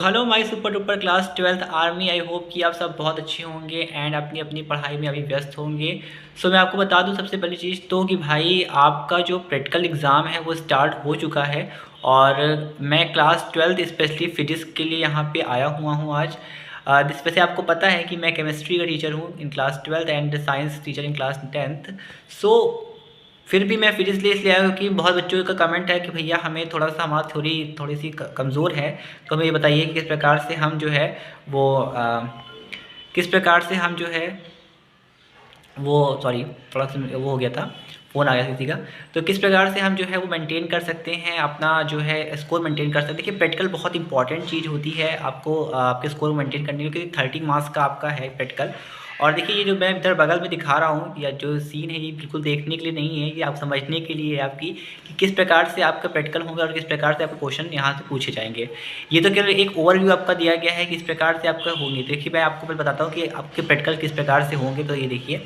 Hello my super duper class 12th army. I hope कि आप सब बहुत अच्छे होंगे एंड अपनी अपनी पढ़ाई में अभी व्यस्त होंगे। मैं आपको बता दूं सबसे पहली चीज़ तो कि भाई आपका जो प्रैक्टिकल एग्ज़ाम है वो स्टार्ट हो चुका है। और मैं क्लास 12th स्पेशली फिजिक्स के लिए यहाँ पे आया हुआ हूँ आज। जिस वैसे आपको पता है कि मैं केमिस्ट्री का टीचर हूँ in class 12th and science teacher in class 10th। सो फिर भी मैं फिर इसलिए आया हूँ कि बहुत बच्चों का कमेंट है कि भैया हमें थोड़ा सा हमारा थ्योरी थोड़ी सी कमज़ोर है। तो हमें ये बताइए कि किस प्रकार से हम जो है वो किस प्रकार से हम जो है वो सॉरी थोड़ा सा वो हो गया था, फ़ोन आ गया किसी का। तो किस प्रकार से हम जो है वो मेंटेन कर सकते हैं अपना जो है स्कोर मेंटेन कर सकते हैं। देखिए प्रैक्टिकल बहुत इंपॉर्टेंट चीज़ होती है आपको आपके स्कोर मेंटेन करने के लिए। 30 मार्क्स का आपका है प्रैक्टिकल। और देखिए ये जो मैं इधर बगल में दिखा रहा हूँ या जो सीन है ये बिल्कुल देखने के लिए नहीं है, ये आप समझने के लिए है आपकी कि किस प्रकार से आपका प्रैक्टिकल होगा और किस प्रकार से आपके क्वेश्चन यहाँ से पूछे जाएंगे। ये तो केवल एक ओवरव्यू आपका दिया गया है कि इस प्रकार से आपका होंगे। देखिए मैं आपको पहले बताता हूँ कि आपके प्रैक्टिकल किस प्रकार से होंगे। तो ये देखिए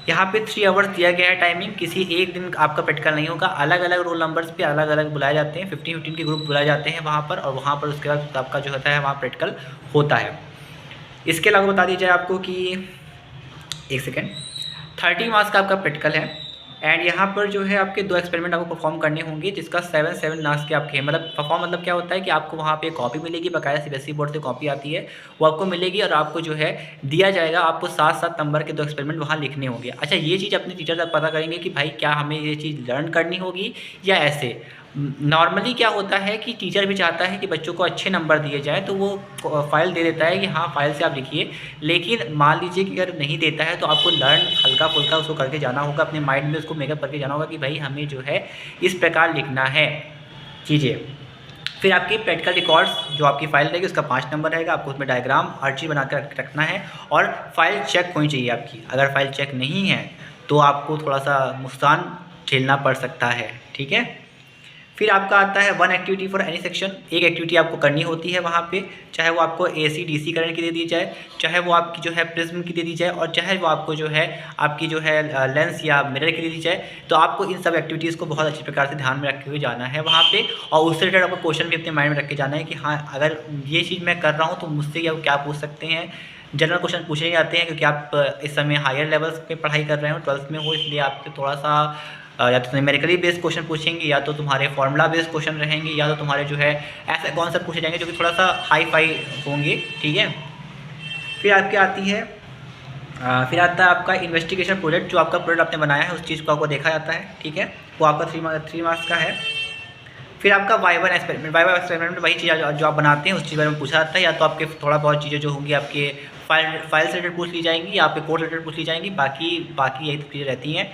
यहाँ पे 3 आवर्स दिया गया है टाइमिंग। किसी एक दिन आपका प्रैक्टिकल नहीं होगा, अलग अलग रोल नंबर्स पे अलग अलग बुलाए जाते हैं। 15-15 के ग्रुप बुलाए जाते हैं वहाँ पर, और वहाँ पर उसके बाद आपका जो होता है वहाँ प्रैक्टिकल होता है। इसके अलावा बता दीजिए आपको कि एक सेकेंड 30 मार्क्स का आपका प्रैक्टिकल है। एंड यहाँ पर जो है आपके 2 एक्सपेरिमेंट आपको परफॉर्म करने होंगे जिसका 7 मार्क्स के आपके हैं। मतलब परफॉर्म मतलब क्या होता है कि आपको वहाँ पे कॉपी मिलेगी, बकाया सीबीएसई बोर्ड से कॉपी आती है वो आपको मिलेगी और आपको जो है दिया जाएगा। आपको 7-7 नंबर के 2 एक्सपेरिमेंट वहाँ लिखने होंगे। अच्छा ये चीज़ अपने टीचर से पता करेंगे कि भाई क्या हमें ये चीज़ लर्न करनी होगी या ऐसे। नॉर्मली क्या होता है कि टीचर भी चाहता है कि बच्चों को अच्छे नंबर दिए जाए तो वो फाइल दे देता है कि हाँ फाइल से आप लिखिए। लेकिन मान लीजिए कि अगर नहीं देता है तो आपको लर्न हल्का फुल्का उसको करके जाना होगा, अपने माइंड में उसको मेकअप करके जाना होगा कि भाई हमें जो है इस प्रकार लिखना है चीज़ें। फिर आपकी प्रैक्टिकल रिकॉर्ड्स जो आपकी फाइल रहेगी उसका 5 नंबर रहेगा। आपको उसमें डायग्राम हर चीज़ बना कर रखना है और फाइल चेक होनी चाहिए आपकी। अगर फाइल चेक नहीं है तो आपको थोड़ा सा नुकसान झेलना पड़ सकता है, ठीक है। फिर आपका आता है 1 एक्टिविटी फॉर एनी सेक्शन। एक एक्टिविटी आपको करनी होती है वहाँ पे, चाहे वो आपको AC DC करंट की दे दी जाए, चाहे वो आपकी जो है प्रिज्म की दे दी जाए, और चाहे वो आपको जो है आपकी जो है लेंस या मिरर की दे दी जाए। तो आपको इन सब एक्टिविटीज़ को बहुत अच्छी प्रकार से ध्यान में रखे हुए जाना है वहाँ पे, और उससे रिलेटेड आपको क्वेश्चन भी अपने माइंड में रख के जाना है कि हाँ अगर ये चीज़ मैं कर रहा हूँ तो मुझसे क्या पूछ सकते हैं। जनरल क्वेश्चन पूछे जाते हैं क्योंकि आप इस समय हायर लेवल्स पे पढ़ाई कर रहे हो, 12th में हो, इसलिए आपसे थोड़ा सा या तो न्यूमेरिकली बेस्ड क्वेश्चन पूछेंगे, या तो तुम्हारे फार्मूला बेस्ड क्वेश्चन रहेंगे, या तो तुम्हारे जो है ऐसे कॉन्सेप्ट पूछे जाएंगे जो कि थोड़ा सा हाई फाई होंगे, ठीक है। फिर आपके आती है फिर आता है आपका इन्वेस्टिगेशन प्रोजेक्ट। जो आपका प्रोजेक्ट आपने बनाया है उस चीज़ को आपको देखा जाता है, ठीक है। वो आपका 3 मार्क्स का है। फिर आपका वाइवा एक्सपेरिमेंट में वही चीज़ जो आप बनाते हैं उस चीज़ बारे में पूछा जाता है, या तो आपके थोड़ा बहुत चीज़ें जो होंगी आपके फाइल से रिलेटेड पूछ ली जाएंगी या आपके कोड रिलेटेड पूछ ली जाएंगी, बाकी यही चीज़ें रहती हैं।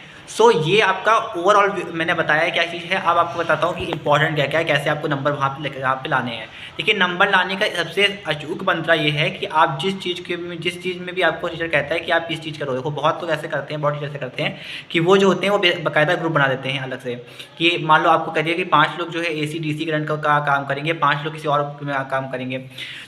ये आपका ओवरऑल मैंने बताया क्या चीज़ है। अब आपको बताता हूँ कि इंपॉर्टेंट क्या क्या है, कैसे आपको नंबर वहाँ पे लाने हैं। देखिए नंबर लाने का सबसे अचूक मंत्र ये है कि आप जिस चीज़ में भी आपको टीचर कहता है कि आप इस चीज़ करो। देखो बहुत लोग ऐसे करते हैं, बहुत टीचर ऐसे करते हैं कि वो जो होते हैं वो बाकायदा ग्रुप बना देते हैं अलग से, कि मान लो आपको कह दिया कि 5 लोग जो है AC DC करंट का काम करेंगे, 5 लोग किसी और में काम करेंगे।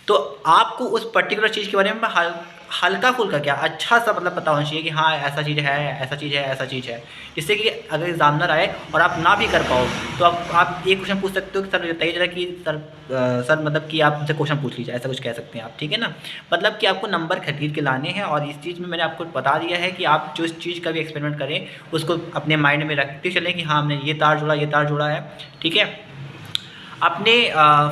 तो आपको उस पर्टिकुलर चीज़ के बारे में हल्का फुल्का क्या अच्छा सा मतलब पता होना चाहिए कि हाँ ऐसा चीज़ है, ऐसा चीज़ है, ऐसा चीज़ है, जिससे कि अगर एग्जामिनर आए और आप ना भी कर पाओ तो आप एक क्वेश्चन पूछ सकते हो कि सर बताइए जरा कि सर मतलब कि आप मुझसे क्वेश्चन पूछ लीजिए, ऐसा कुछ कह सकते हैं आप, ठीक है ना। मतलब कि आपको नंबर खरीद के लाने हैं। और इस चीज़ में मैंने आपको बता दिया है कि आप जो इस चीज़ का भी एक्सपेरिमेंट करें उसको अपने माइंड में रखते चलें कि हाँ हमने ये तार जोड़ा है, ठीक है। अपने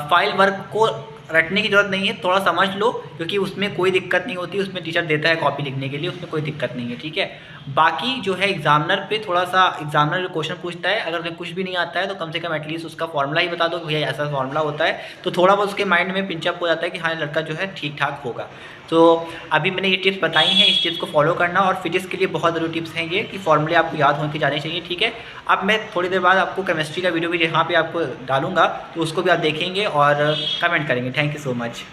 फाइल वर्क को रटने की ज़रूरत नहीं है, थोड़ा समझ लो क्योंकि उसमें कोई दिक्कत नहीं होती। उसमें टीचर देता है कॉपी लिखने के लिए, उसमें कोई दिक्कत नहीं है, ठीक है। बाकी जो है एग्जामिनर पे थोड़ा सा, एग्जामिनर जो क्वेश्चन पूछता है अगर उन्हें कुछ भी नहीं आता है तो कम से कम एटलीस्ट उसका फॉर्मूला ही बता दो कि भैया ऐसा फॉर्मूला होता है, तो थोड़ा बहुत उसके माइंड में पिंचअप हो जाता है कि हाँ लड़का जो है ठीक ठाक होगा। तो अभी मैंने ये टिप्स बताई हैं, इस टिप्स को फॉलो करना। और फिजिक्स के लिए बहुत ज़रूरी टिप्स हैं ये कि फॉर्मूले आपको याद होकर जाने चाहिए, ठीक है। अब मैं थोड़ी देर बाद आपको केमिस्ट्री का वीडियो भी यहाँ पे आपको डालूंगा, तो उसको भी आप देखेंगे और कमेंट करेंगे। Thank you so much.